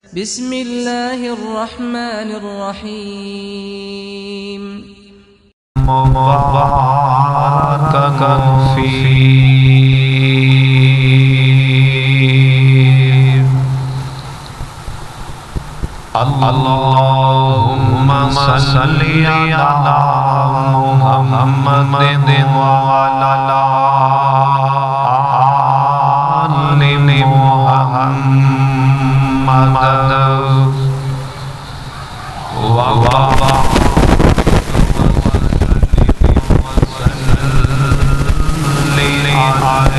بسم اللہ الرحمن الرحیم مبارکاً فی اللہم صلی علی محمد وعلی آل محمد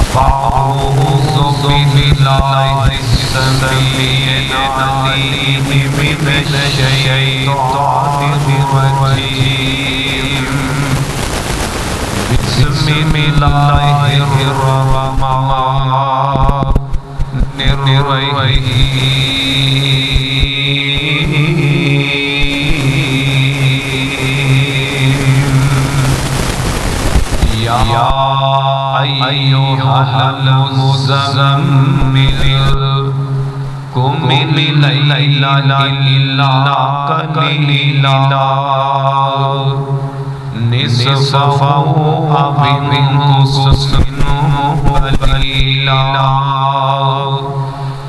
فأعوذ بالله السميع العليم من الشيطان الرجيم بسم الله الرحمن الرحيم يا أيها المزمل قم الليل إلا قليلا نصفه أو انقص منه قليلا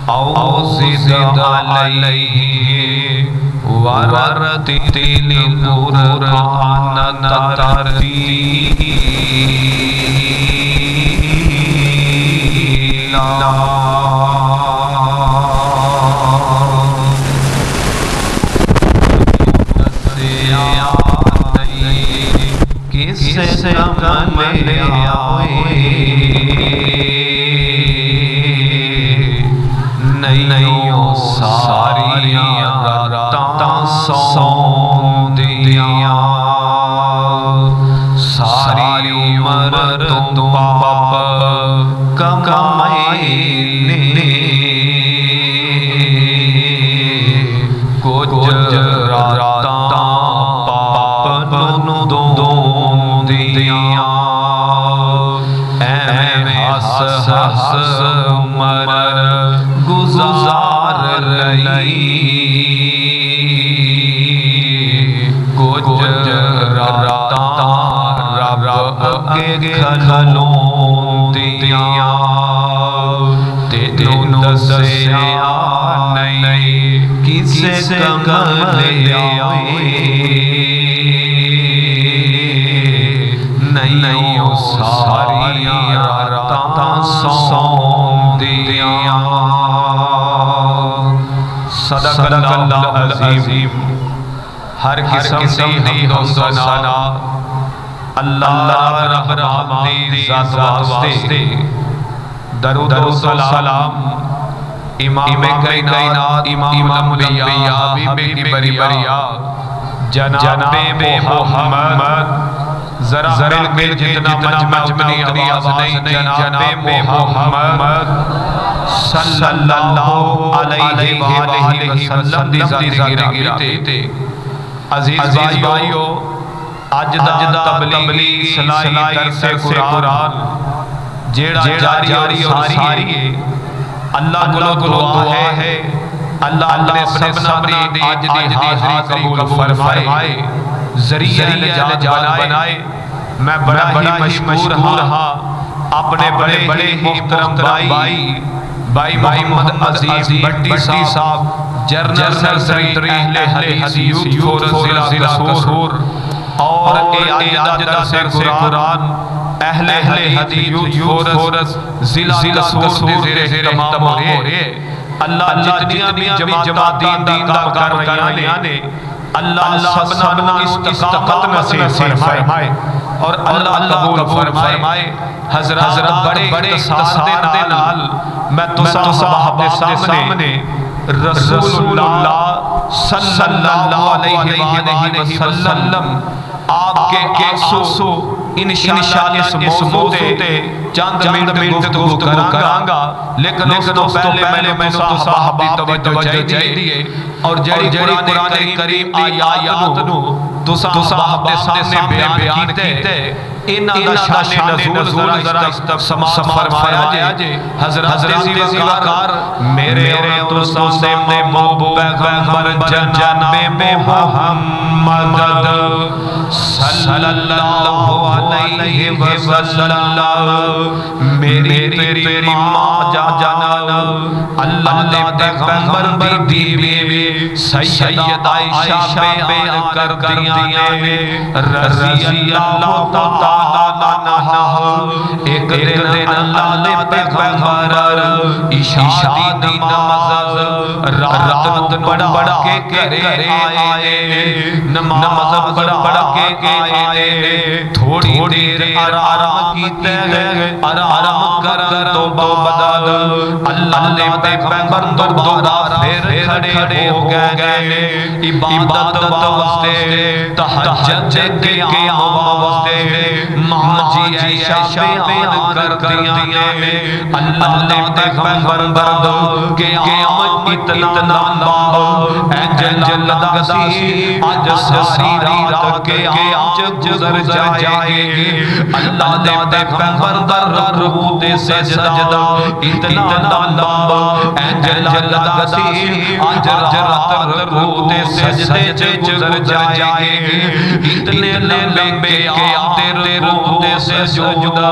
أو زد عليه ورتل القرآن ترتيلا کس کمل آئے نہیں ساری راتاں سو دیا ساری عمر تو باپ کمائے کچھ راتاں پاپ دو دیا ہس ہس عمر گزار لئی کچھ راتاں رب کے کھلوں دیا تینوں دسیا نہیں کسے کمل آئے نہیں ساری راتاں سو دیا صدق اللہ العظیم ہر قسم دی حمد و ثنا اللہ رب العالمین دی ذات واسطے درود و سلام امام کائنات امام الانبیاء حبیب بریا جناب محمد ذرا مل جتنا مجمع اتنی آواز نہیں جناب محمد صلی اللہ علیہ وآلہ وسلم دی ذات گراتے عزیز بھائیو اج دا تبلیغ صلاحی درس قرآن جیڑا جاری اور ساری ہے اللہ کو دعا ہے اللہ اپنے سبنا دی آج دی حاضری قبول فرمائے ذریعہ نجات بنائے میں بڑا ہی مشکور ہاں اپنے بڑے بڑے محترم بھائی محمد عزیز بٹی صاحب جنرل سیکرٹری اہل حدیث یوتھ فورس ضلع قصور اور اعداد درس قرآن اہل حدیث یوتھ فورس ضلع قصور دے زیر اہتمام ہو رہے اللہ جتنی بھی جماعت دین دا کام کر رہے ہیں اللہ سبنا استقامت نصیب فرمائے اور اللہ قبول فرمائے حضرات بڑے اختصار دے نال میں تو صاحب دے سامنے رسول اللہ صلی اللہ علیہ وآلہ وسلم آپ کے آنسو انشاءاللہ اس موضوع تے چند منٹ گفتگو کرانگا لیکن اس تو پہلے میں تو صاحب دی توجہ چاہیے اور جڑی قرآن کریم آیات نو تو صاحب دے سامنے بیان کیتے انہاں دا شان نزول ذرا سماعت فرمایا جے حضرت زی وقار میرے تو سامنے محبوب پیغمبر جناب محمد صلی اللہ علیہ وسلم میری تیری ماں جانا اللہ دے پیغمبر دی بیوی سید عائشہ بیان کر دیاں رضی اللہ تعالیٰ عنہ ایک دن اللہ دے پیغمبر عشاء دی نماز رات پڑھا کے گھر آئے نماز پڑھا کے آئے تھوڑی دیر آرام کیتے آرام کر تو بعد اللہ دے پیغمبر دوبارہ پھر کھڑے ہو گئے عبادت واسطے تہجد کے قیام واسطے ماں جی عائشہ بیان کر دیاں اللہ دے پیغمبر کے قیام اتنا لمبا جل لگسی آج ساری رات کے آج گزر جائے گی اللہ دے پیغمبر رکوع تے سجدہ اتنا لمبا جل لگسی آج رات رکوع تے سجدے چ گزر جائے گی اتنے لمبے قیام تے رکوع تے سجدہ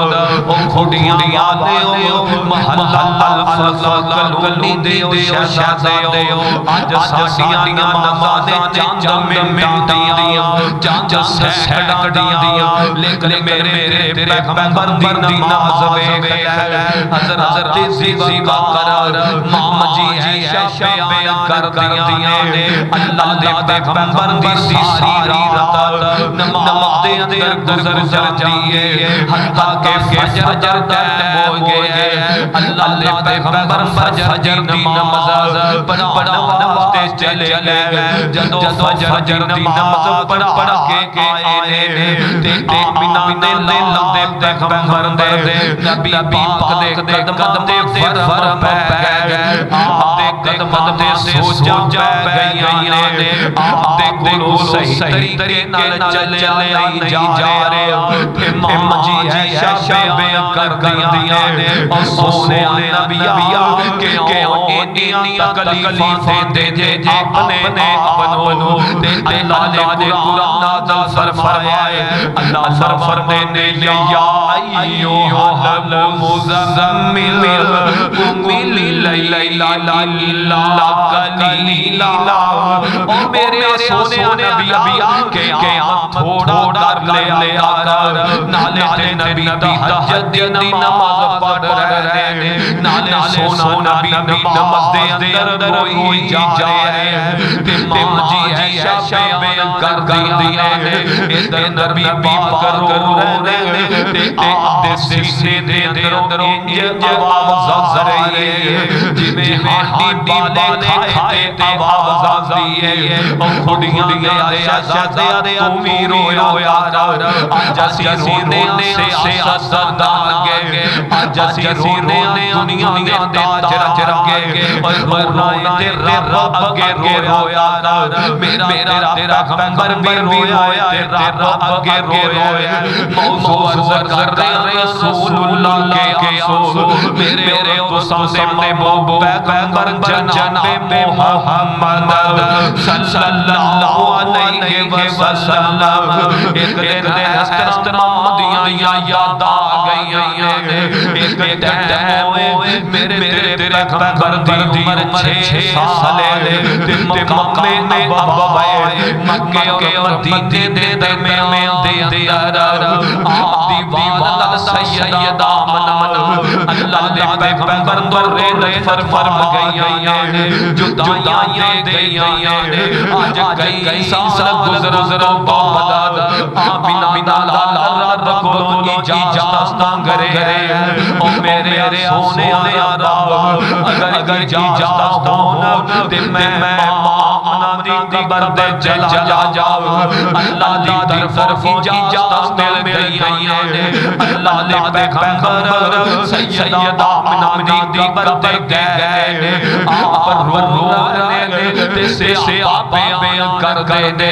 او کھڑیاں والے محل الفضل دے شہزادے آج ساڈیاں نمازاں چاند میں مٹیاں چاند سینکڑ دیاں لیکن میرے پیغمبر دی نماز ویکھ لے حضرت زی وقار ماں جی عائشہ بیان کر دیاں اللہ دے پیغمبر دی ساری رات نماز دے اندر گزر جاتی ہے حتیٰ کہ فجر ٹائم ہو گیا اللہ دے پیغمبر فجر دی نماز پڑھانا واسطے چلے گئے جدو فجر دی نماز پڑھ کے آئے تے آمینہ نے لال دے پیغمبر دے نبی پاک دے قدم تے فرم پہ گئے آپ دے قدم تے سوچا پہ گئی آپ دے کولو صحیح طریقے نال چلے نہیں جا رہے تے ماں جی عائشہ بیان کر دیاں اور سونے نبی کہ انہی تکلیفاں دے جے اپنے اپنوں تے اللہ نے قرآن نازل فرمائے اللہ فرمانے یا ایھا المزمل قم اللیل الا قلیلا او میرے سونے نبی کہ آپ تھوڑا کر لے کر نالے نبی تہجد دی نماز پڑھ رہے ہیں نالے سونا نبی نماز دے اندر ہوئی جا رہے ہیں تے ماں جی عائشہ بیان کر دیاں ادھر نبی پاک رو رہے ہیں تے آپ دے سینے دے اندر انج آواز آ رہی ہے جویں ہڈی والے کھائے تے آواز آندی ہے او کھڑیاں دے عائشہ دے تمی رویا کر اج اسی رونے سے سیاستدان گے اج اسی رونے دنیا دے تاج رکھے اور رونا تے رب اگے رویا کر میرا تیرا پیغمبر بھی رویا تے رب اگے رویا موضوع عرض کر رہے رسول اللہ کے افسوس میرے تو سامنے محبوب پیغمبر جناب محمد صلی اللہ علیہ وسلم ایک دن استرام دیاں یاد آ گئیاں ایک ٹائم ہوئے میرے پیغمبر دی عمر 6 سال تے مکے میں ابوائے مکے اور مدینے دے درمیان دے اندر آپ دی والدہ سیدہ آمنہ اللہ دے پیغمبر دے فرم گئیاں جدائیاں دے گئیاں آج کئی سال گزر تو بعد آمینہ لالا رکھو اجازت کرے او میرے سونے رب اگر اجازت ہو تے میں دی قبر دے چلا جاؤ اللہ دی طرف اجازت مل گئی ہے اللہ دے پیغمبر سیدہ آمنہ دی قبر دے گئے آپ رونے تے سے آپ بیان کر دے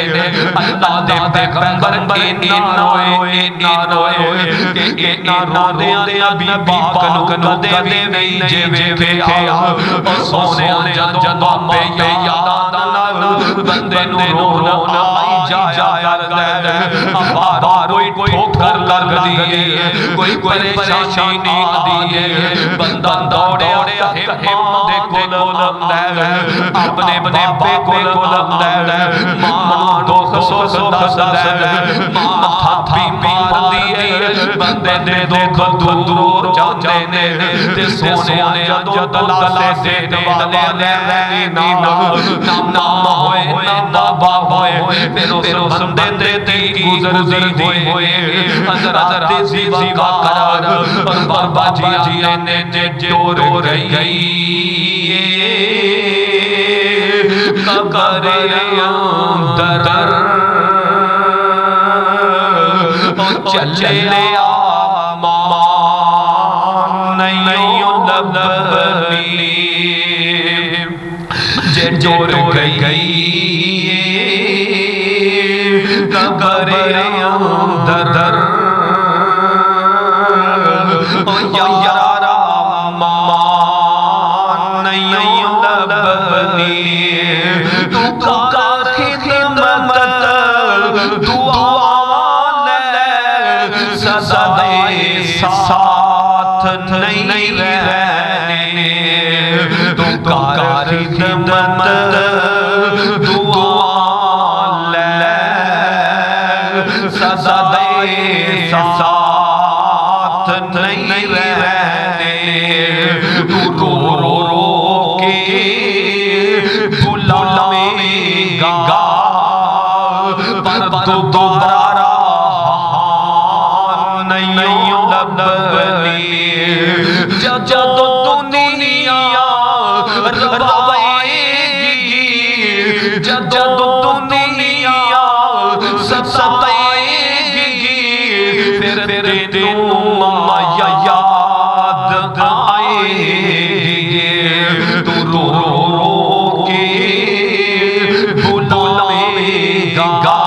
اللہ دے پیغمبر اینا روئے کہ اینا رونے نبی پاک نو دے نہیں جے ویکھے اور سونے جدوں پہ یاد آنا بندے نو رونا آئی جایا بار کوئی ٹھوکر لگ دیئے کوئی پریشانی دیئے بندہ دوڑے ہمم دے کولم دے اپنے باپے کولم دے ماں دکھ سکھ دس دے ماں تھاپی مار دیئے بندے دے دکھ دور جانے تے سونے جدو دلالے دین والے نام ہوئے نابا ہوئے پھر اس بندے دی گزرتی ہوئے حضرت زیبا قرار اور بابا جی نے جوڑ گئی قبر اندر چلے جوڑ گئی قبر اندر یارا مان نہیں لبنی تو کا خدمت دعا لے صدائے ساتھ نہیں رہنے تو کا خدمت دعا لے صدائے ساتھ نہیں رہنے تو رو رو کے بلاویں گا پر دوبارہ نہیں لبنی جدو دنیا روائے گی جدو دنیا ستائے گی پھر تینوں مایا یاد آئے گی تو رو رو کے بلاویں گا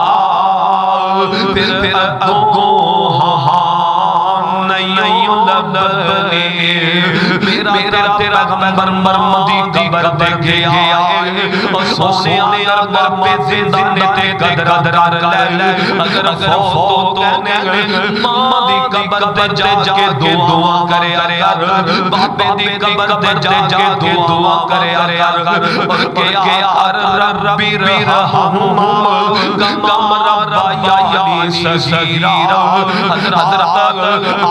پھر اگوں نہیں لبنی میرا تیرا غمبر مدی قبر دے گیا اور سونے اگر پہ زندہ تے قدر لے اگر فوت ہونے مدی قبر دے جا کے دعا کرے باپے دی قبر دے جا کے دعا کرے اور کیا ربی رحم کم ربا یا صغیرہ حضرت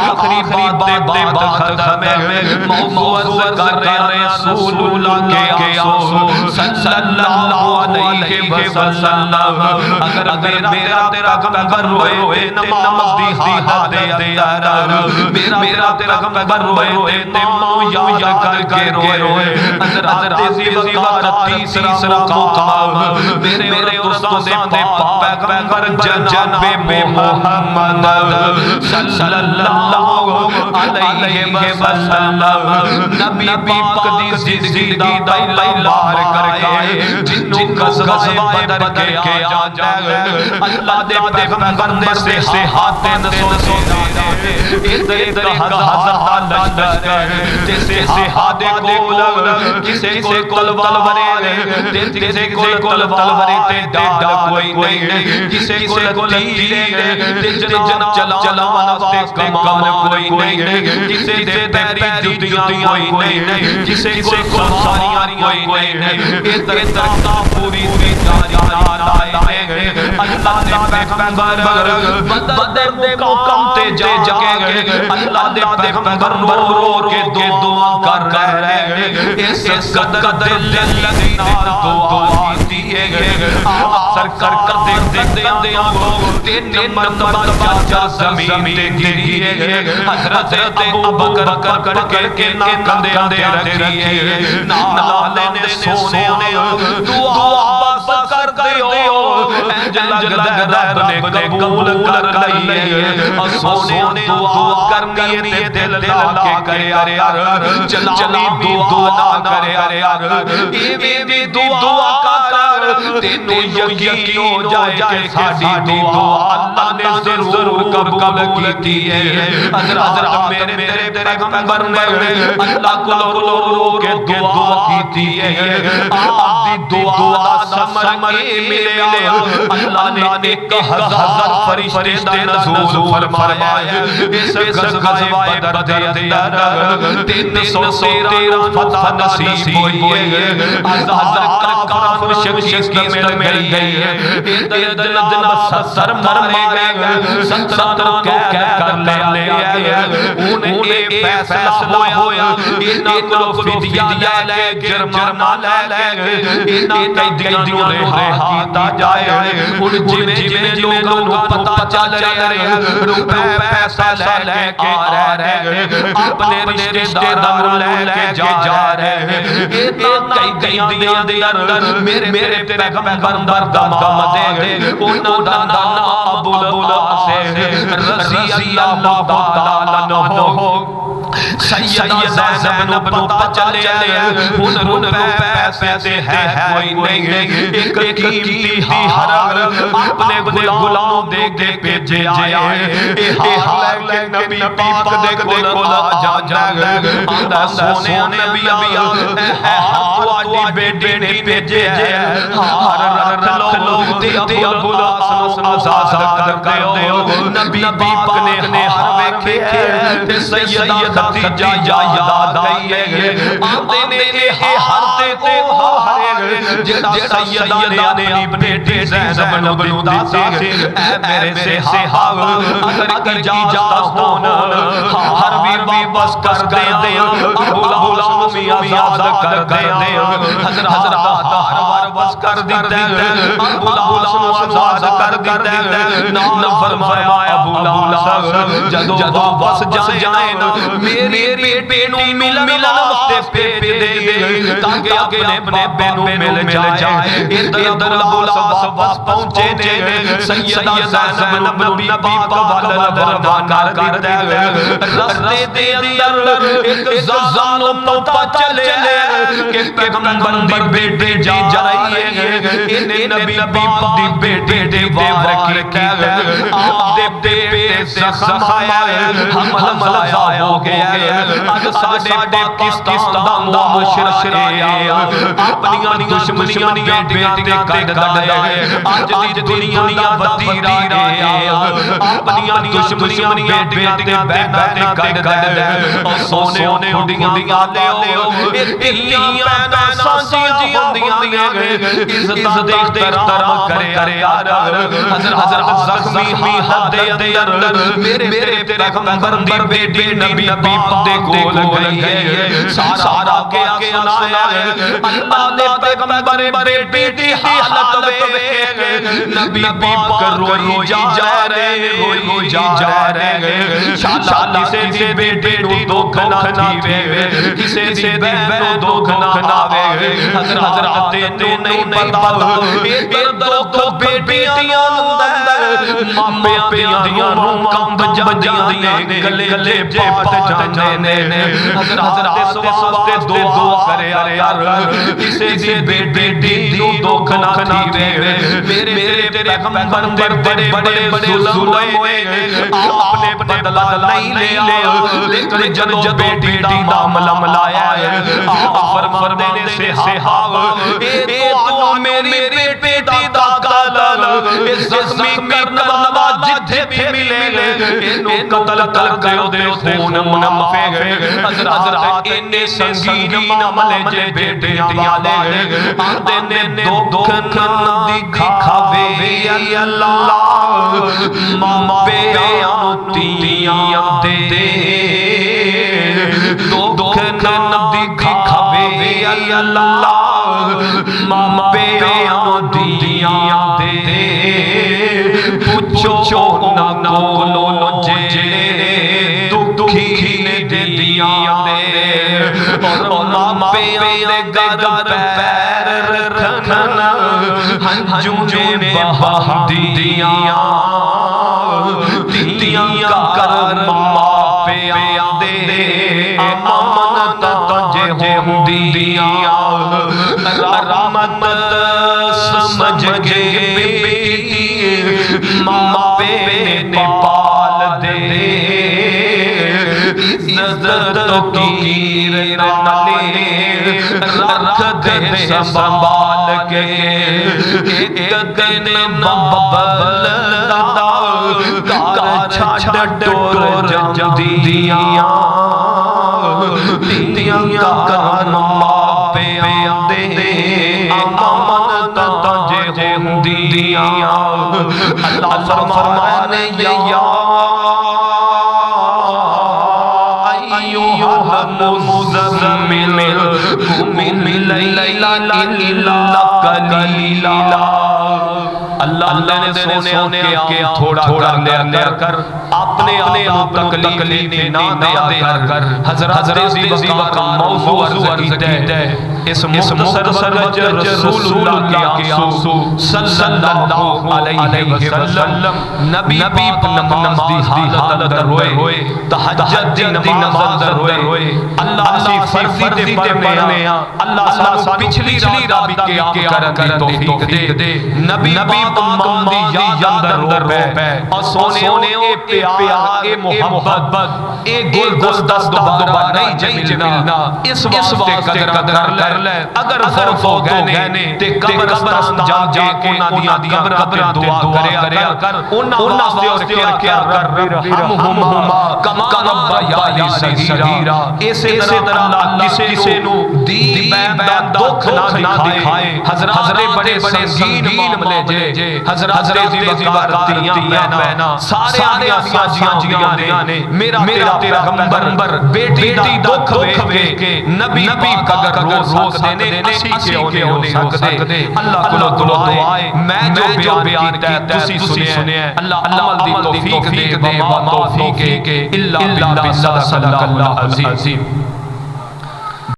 آخری بات ختم ہے موعظ کر رہے رسول اللہ کے آسو صلی اللہ علیہ وسلم اگر میرا تیرا غمبر روئے نماز دی حالت دے میرا تیرا غمبر روئے نمو یاد کر کے روئے حضرت زیبا کا تیسرا مقام میرے استاد پاک پیغمبر جناب محمد صلی اللہ علیہ وسلم نبی پاک دی زندگی دا بار کرائے جنوں غزوہ بدر کے آ جائے اللہ دے پیغمبر سے ہاتھ نسو ایک ہزار لشکر جیسے ہاتھ کول کسی کول تلوارے کسی کول تلوارے تے ڈال کوئی نہیں کسی کول تیر چلانا واسطے کمان کوئی نہیں کسی دے پیری جتیاں کوئی نہیں کسی کو سواریاں کوئی نہیں ادھر کا پوری جاری لائے اللہ دے پیغمبر بدر دے مقام تے جا کے اللہ دے پیغمبر رو کے دعا کر رہے اس قدر لگی دعا دیئے گئے سرکار دیکھ کو تین نمبر چاچا زمین تے گریے حضرت ابو بکر پکڑ کے کندے رکھیے نالے نے سونے دعا بس کر لگدا رب نے قبول کر لئی اور سونے دعا کرنی تے دل لا کے کرے چلاوی دعا نہ کرے ایویں دی دعا کر تینوں یقین ہو جائے کہ ساڈی دعا اللہ نے ضرور قبول کیتی ہے حضرت میرے پیغمبر نے اللہ کو رو کے دعا کیتی ہے آپ دی دعا سمجھ ملے اللہ نے 1000 فرشتے دا نزول فرمایا اس غزوہ بدر دے اندر 313 فتح نصیب ہوئی ہے 1000 کافر شکست مل گئی ہے ادھر جناب 70 مارے گئے 70 کو قید کر لیا گیا انہیں فیصلہ ہویا انہاں کو فدیہ لے جرمانہ لے انہاں قیدیاں نوں رہا کیتا جائے ان جویں لوگوں کو پتہ چل رہا ہے روپے پیسہ لے کے آ رہے ہیں اپنے رشتہ داروں لے کے جا رہے ہیں اتنا قیدیاں دے اندر میرے پیغمبر دمام دے انہاں دا نام ابو العاص رضی اللہ تعالی عنہ سیدہ زینب نو پتہ چلے ان روپے پیسے ہے کوئی نہیں ایک قیمتی ہار اپنے غلاموں دے کے بھیجے آئے اے ہار لے نبی پاک دے کول آ جاندا آندا سونے نبی اے ہار تواڈی بیٹی نے بھیجے ہار رکھ لو تے ابو العاص نو آزاد کر دیو نبی پاک نے ہار ویکھے تے سیدہ خدیجہ یاد آئی ہے آندے نے یہ ہر تے کو ہارے جڑا سیدہ نے اپنی بیٹی زینب نو دیتا اے میرے سے اگر اجازت ہون ہر بھی بس کر دے ابو العاص آزاد کر دے حضرت ہر بس کر دیتے ابو العاص آزاد کر دیتے نام فرمایا ابو العاص جدو بس جائیں میری بیٹی ملن واسطے پے دے تاکہ اپنے بینوں مل جائے ادھر ابو العاص بس پہنچے نے سیدہ زینب نبی پاک والد روانہ کر دے رستے دے اندر ایک ظالم پتہ چلے کہ پیغمبر دی بیٹی جا رہی ہے انہیں نبی پاک دی بیٹی دے وار کی آپ دے پیٹ زخم آیا حمل آیا ہو گیا ہے آج ساڑھے پاکستان دا مشرقے اپنی دشمنیاں بیٹیاں تے کڈ ہے آج دی دنیا دا وزیرا آیا اپنی دشمنیاں بیٹیاں تے بہناں تے کڈ ہے اور سونے کھڑیاں لیو اتنیاں بہناں سانجیاں ہوندیاں نے عزت دے احترام کرے یار حضرت زخمی حد دے اندر میرے پیغمبر دی بیٹی نبی پاک دے کول گئی ہے سارا کیا سنایا ہے اللہ نے پیغمبر بیٹی دی حالت ویکھ نبی پاک روئی جا رہے ہیں شالا سے بیٹی نو دکھ نہ تھیوے کسے دی بہن نو دکھ نہ آوے حضرت تینوں نہیں پتا اے دکھ بیٹیاں اندر ماپیاں دیاں نو کمب جاندیاں نے گلے پات جاندے نے حضرت اس واسطے دعا کرے یار کسے دی بیٹی نو دکھ نہ تھیوے میرے پیغمبر دے بڑے ظلم ہوئے اپنے بدلہ نہیں لیا لیکن جب بیٹی دا معاملہ ملایا ہے آپ فرماندے نے صحابہ اے تو میری بیٹی دا قتل اس زخمی کرنا جتھے بھی ملے انہوں قتل کر دے خون منافع حضرات انہیں سنگین عمل جے بیٹیاں والے آندے نے دکھ نہ دکھاوے اللہ ماپیاں تیاں دے دکھ نہ دکھاوے اللہ ماپیاں تیاں دے پوچھو نہ کولو جے دکھی نے دیاں دے اور ماپیاں دے گد پیر رکھنا ہنجوں نے بہندیاں تیاں کر ماں پہ آدے امانت تجھے ہوندیاں رحمت سمجھ کے بیٹی ماں پہ پال دے عزت کی نالے رکھ دے سنبھال کے ایک دن ببلدا کار چھاڑ ٹور جمدیاں تیاں کر ماں پہ آدے امانت تجھے ہوندیاں اللہ فرمانے یا ایوہ المزمل قم اللیل الا قلیلا اللہ نے سونے کے تھوڑا کر اپنے آپ تکلیف نہ دیا کر حضرت زیبا موضوع عرض کیتے اس مختصر وقت رسول اللہ کے آنسو صلی اللہ علیہ وسلم نبی پاک نماز دی حالت روئے تہجد دی نماز روئے اللہ سی فرضی تے پڑھنے اللہ سانو پچھلی رات بھی قیام کرن دی توفیق دے نبی پاک ماں دی یاد اندر روپے اور سونے اے پیار اے محبت اے گلدست دوبارہ نہیں ملنا اس واسطے قدر کر لے اگر فوت ہو گئے تے قبرستان جا کے انہاں دی قبراں تے دعا کریا کر انہاں واسطے اور کیا رب رحمہما کما ربیانی صغیرا اسی طرح اللہ کسے نو دین دا دکھ نہ دکھائے حضرات بڑے سنگین معاملے جے حضرات زیبا تیاں بہنا سارے ساجیاں نے میرا تیرا پیغمبر بیٹی دا دکھ ویکھ کے نبی پاک اگر روز دینے اسی کے ہونے ہو سکتے اللہ کو دعائے میں جو بیان کیتا ہے تسی سنے اللہ عمل دی توفیق دے وما توفیق الا باللہ صدق اللہ العظیم